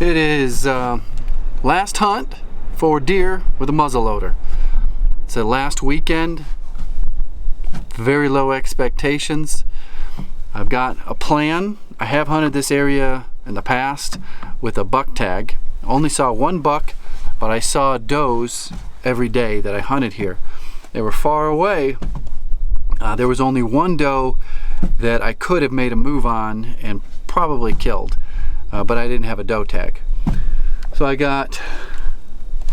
It is last hunt for deer with a muzzleloader. It's the last weekend. Very low expectations. I've got a plan. I have hunted this area in the past with a buck tag. Only saw one buck, but I saw does every day that I hunted here. They were far away. There was only one doe that I could have made a move on and probably killed, but I didn't have a doe tag. So I got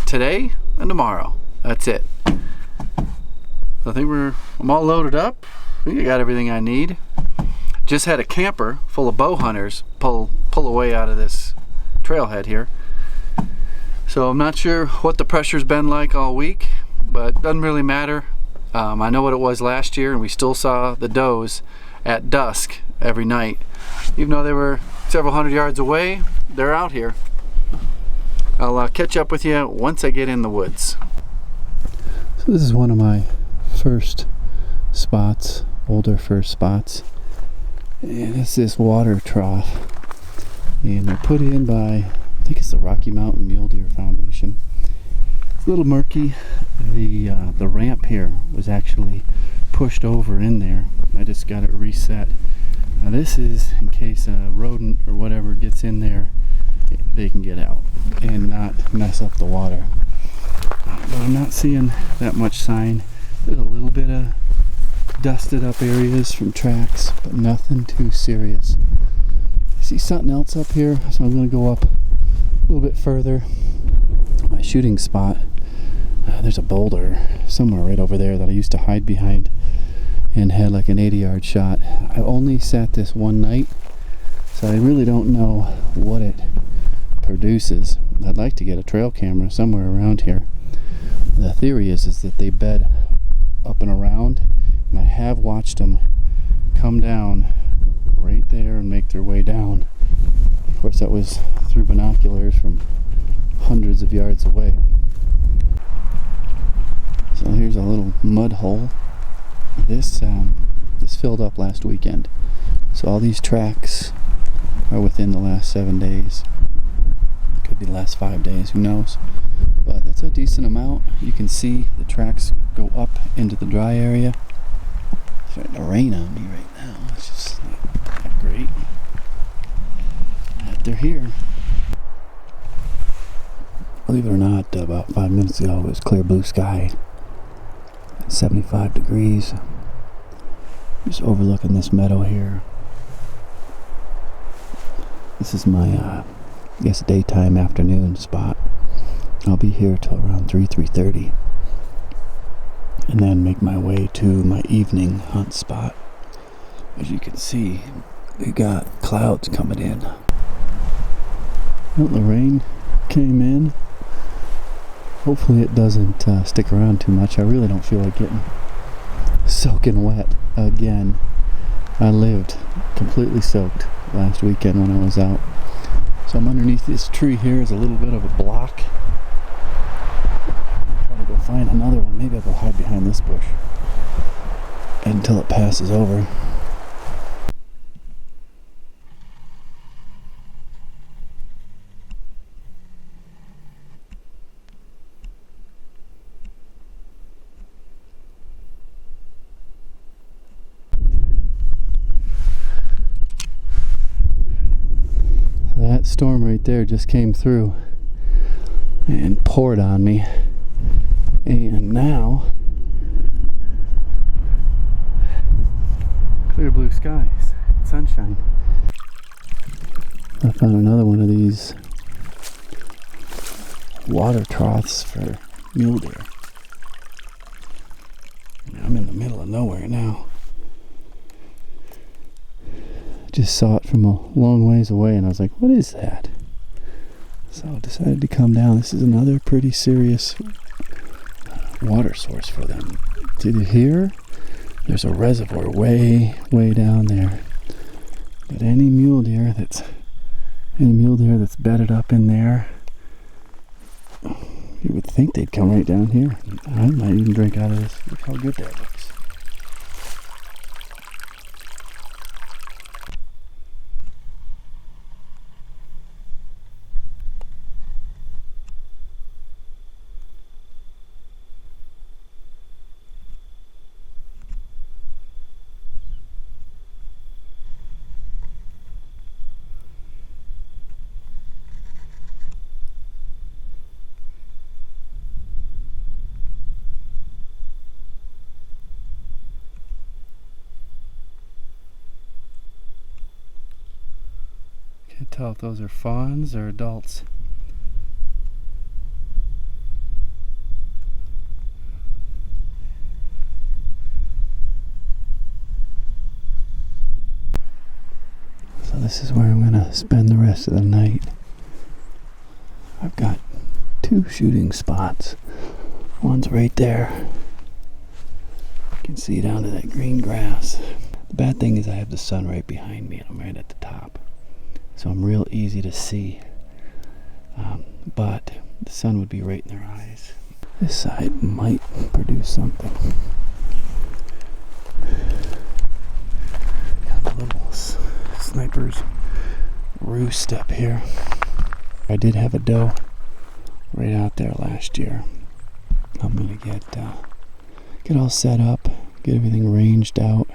today and tomorrow. That's it. I think I'm all loaded up. I think I got everything I need. Just had a camper full of bow hunters pull away out of this trailhead here. So I'm not sure what the pressure's been like all week, but it doesn't really matter. I know what it was last year, and we still saw the does at dusk every night. Even though they were several hundred yards away, they're out here. I'll catch up with you once I get in the woods. So this is one of my first spots, older first spots. And it's this water trough. And they're put in by, I think it's the Rocky Mountain Mule Deer Foundation. It's a little murky. The ramp here was actually pushed over in there. I just got it reset. Now this is in case a rodent or whatever gets in there, they can get out and not mess up the water. But I'm not seeing that much sign. There's a little bit of dusted up areas from tracks, but nothing too serious. I see something else up here, so I'm going to go up a little bit further. My shooting spot, there's a boulder somewhere right over there that I used to hide behind and had like an 80-yard shot. I only sat this one night, so I really don't know what it produces. I'd like to get a trail camera somewhere around here. The theory is that they bed up and around, and I have watched them come down right there and make their way down. Of course, that was through binoculars from hundreds of yards away. So here's a little mud hole. This filled up last weekend, so all these tracks are within the last 7 days. Could be the last 5 days, who knows? But that's a decent amount. You can see the tracks go up into the dry area. It's starting to rain on me right now. It's just not great. But they're here. Believe it or not, about 5 minutes ago it was clear blue sky. 75 degrees. Just overlooking this meadow here. This is my, I guess, daytime afternoon spot. I'll be here till around 3:30, and then make my way to my evening hunt spot. As you can see, we got clouds coming in. Well, the rain came in. Hopefully it doesn't stick around too much. I really don't feel like getting soaking wet again. I lived completely soaked last weekend when I was out. So I'm underneath this tree here is a little bit of a block. Try to go find another one. Maybe I'll go hide behind this bush until it passes over. That storm right there just came through and poured on me, and now clear blue skies, sunshine. I found another one of these water troughs for mule deer. I'm in the middle of nowhere now. Just saw it from a long ways away, and I was like, what is that? So I decided to come down. This is another pretty serious water source for them. Did you hear? There's a reservoir way down there. But any mule deer that's bedded up in there, you would think they'd come right down here. I might even drink out of this. Look how good that looks. Can't tell if those are fawns or adults. So this is where I'm gonna spend the rest of the night. I've got 2 shooting spots. One's right there. You can see down to that green grass. The bad thing is I have the sun right behind me and I'm right at the top. So I'm real easy to see. But the sun would be right in their eyes. This side might produce something. Got the little sniper's roost up here. I did have a doe right out there last year. I'm gonna get all set up, get everything ranged out,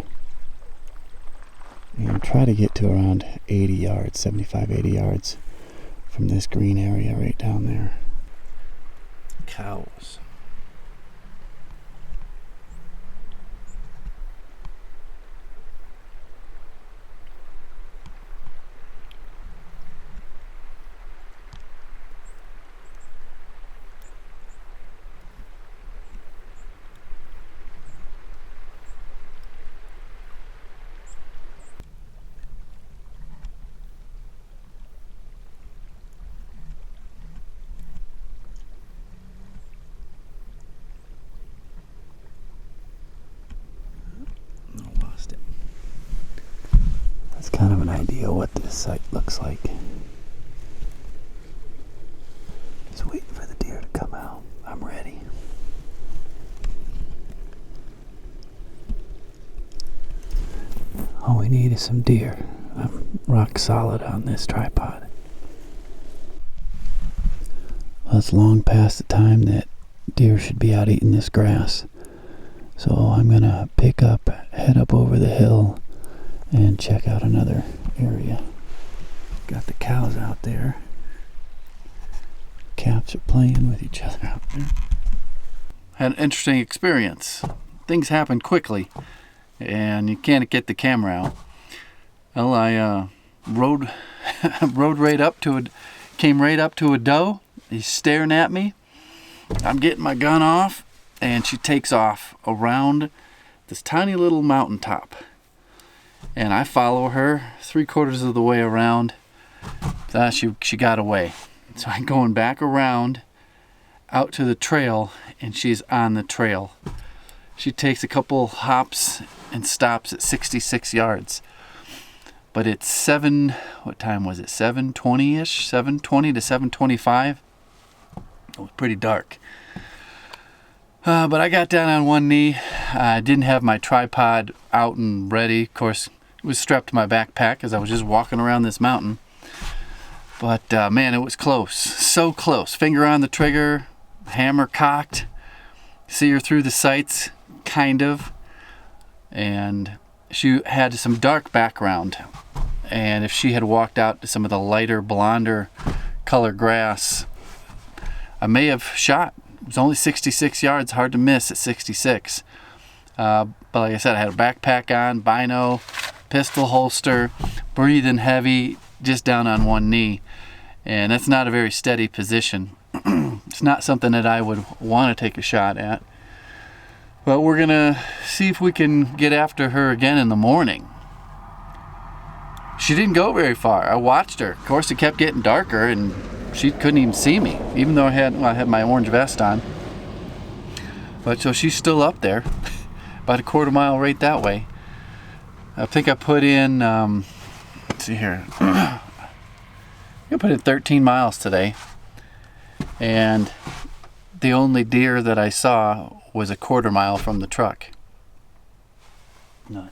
and try to get to around 80 yards, 75, 80 yards from this green area right down there. Cows. That's kind of an idea what this site looks like. Just waiting for the deer to come out. I'm ready. All we need is some deer. I'm rock solid on this tripod. Well, it's long past the time that deer should be out eating this grass. So I'm gonna pick up, head up over the hill, and check out another area. Got the cows out there. Calves are playing with each other out there. Had an interesting experience. Things happen quickly, and you can't get the camera out. Well, I rode right up to it, came right up to a doe. He's staring at me. I'm getting my gun off, and she takes off around this tiny little mountaintop. And I follow her 3/4 of the way around. She got away. So I'm going back around out to the trail, and she's on the trail. She takes a couple hops and stops at 66 yards. But it's what time was it? 7:20-ish? 7:20 to 7:25. It was pretty dark. But I got down on one knee. I didn't have my tripod out and ready. Of course, it was strapped to my backpack as I was just walking around this mountain. But man, it was close. So close. Finger on the trigger, hammer cocked. See her through the sights, kind of. And she had some dark background. And if she had walked out to some of the lighter, blonder color grass, I may have shot. It was only 66 yards, hard to miss at 66. But like I said, I had a backpack on, bino, pistol holster, breathing heavy, just down on one knee. And that's not a very steady position. It's not something that I would want to take a shot at. But we're going to see if we can get after her again in the morning. She didn't go very far. I watched her. Of course, it kept getting darker, and she couldn't even see me, even though I had my orange vest on. But so she's still up there, about a 1/4 mile right that way. I think I put in, let's see here, I put in 13 miles today, and the only deer that I saw was a 1/4 mile from the truck. None.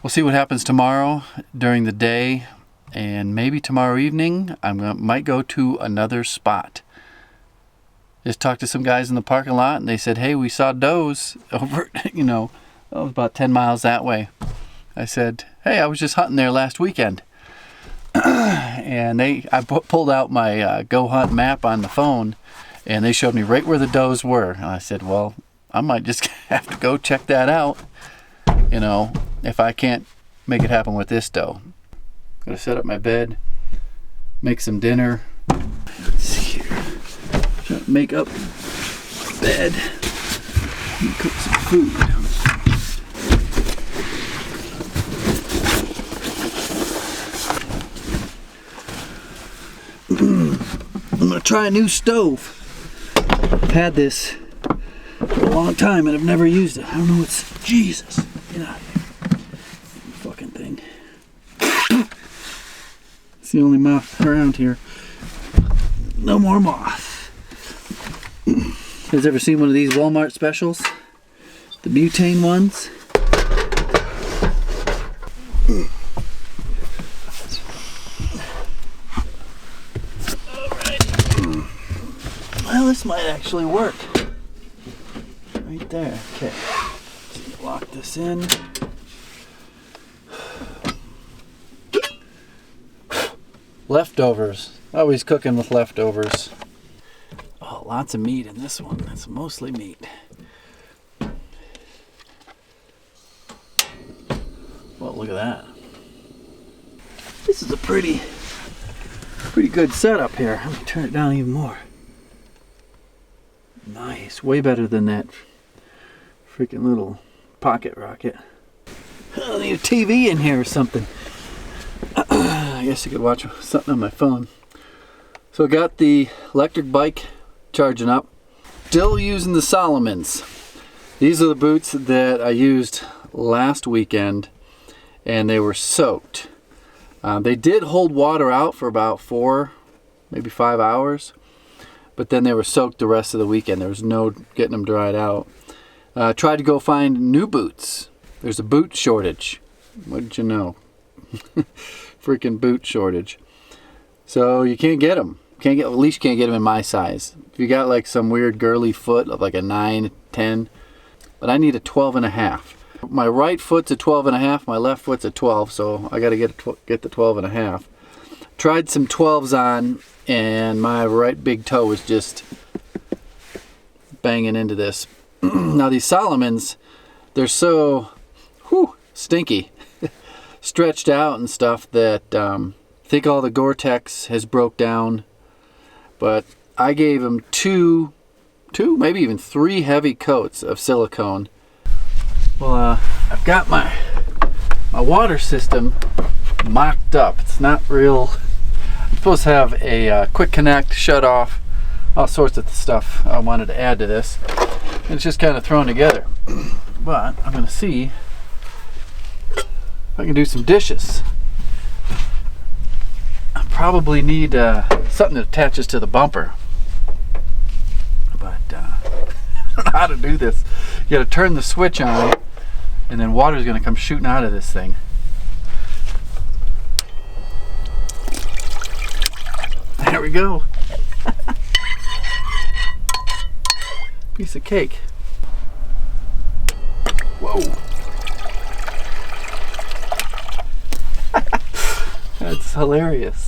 We'll see what happens tomorrow during the day, and maybe tomorrow evening might go to another spot. Just talked to some guys in the parking lot, and they said, hey, we saw does over, it was about 10 miles that way. I said, hey, I was just hunting there last weekend. And I pulled out my Go Hunt map on the phone, and they showed me right where the does were. And I said, well, I might just have to go check that out, if I can't make it happen with this doe. I'm gonna set up my bed, make some dinner. Let's see here. Try to make up my bed and cook some food. I'm gonna try a new stove. I've had this for a long time and I've never used it. I don't know what's... Jesus. Get out of here. Fucking thing. It's the only moth around here. No more moth. You guys ever seen one of these Walmart specials? The butane ones? Well, this might actually work. Right there. Okay. Just lock this in. Leftovers. Always cooking with leftovers. Oh, lots of meat in this one. That's mostly meat. Well, look at that. This is a pretty good setup here. I'm gonna turn it down even more. Nice, way better than that freaking little pocket rocket. I need a TV in here or something. I guess you could watch something on my phone. So I got the electric bike charging up. Still using the Solomons. These are the boots that I used last weekend and they were soaked. They did hold water out for about 4, maybe 5 hours. But then they were soaked the rest of the weekend. There was no getting them dried out. Tried to go find new boots. There's a boot shortage. What did you know? Freaking boot shortage. So you can't get them. At least you can't get them in my size. If you got like some weird girly foot of like a 9, 10, but I need a 12.5. My right foot's a 12.5. My left foot's a 12. So I got to get the 12.5. Tried some 12s on. And my right big toe was just banging into this. Now these Solomons, they're so stinky, stretched out and stuff that I think all the Gore-Tex has broke down. But I gave them two, maybe even 3 heavy coats of silicone. Well, I've got my water system mocked up. It's not real. Supposed to have a quick connect, shut off, all sorts of stuff I wanted to add to this. And it's just kind of thrown together. But I'm going to see if I can do some dishes. I probably need something that attaches to the bumper. But I don't know how to do this. You got to turn the switch on and then water is going to come shooting out of this thing. There we go. Piece of cake. Whoa. That's hilarious.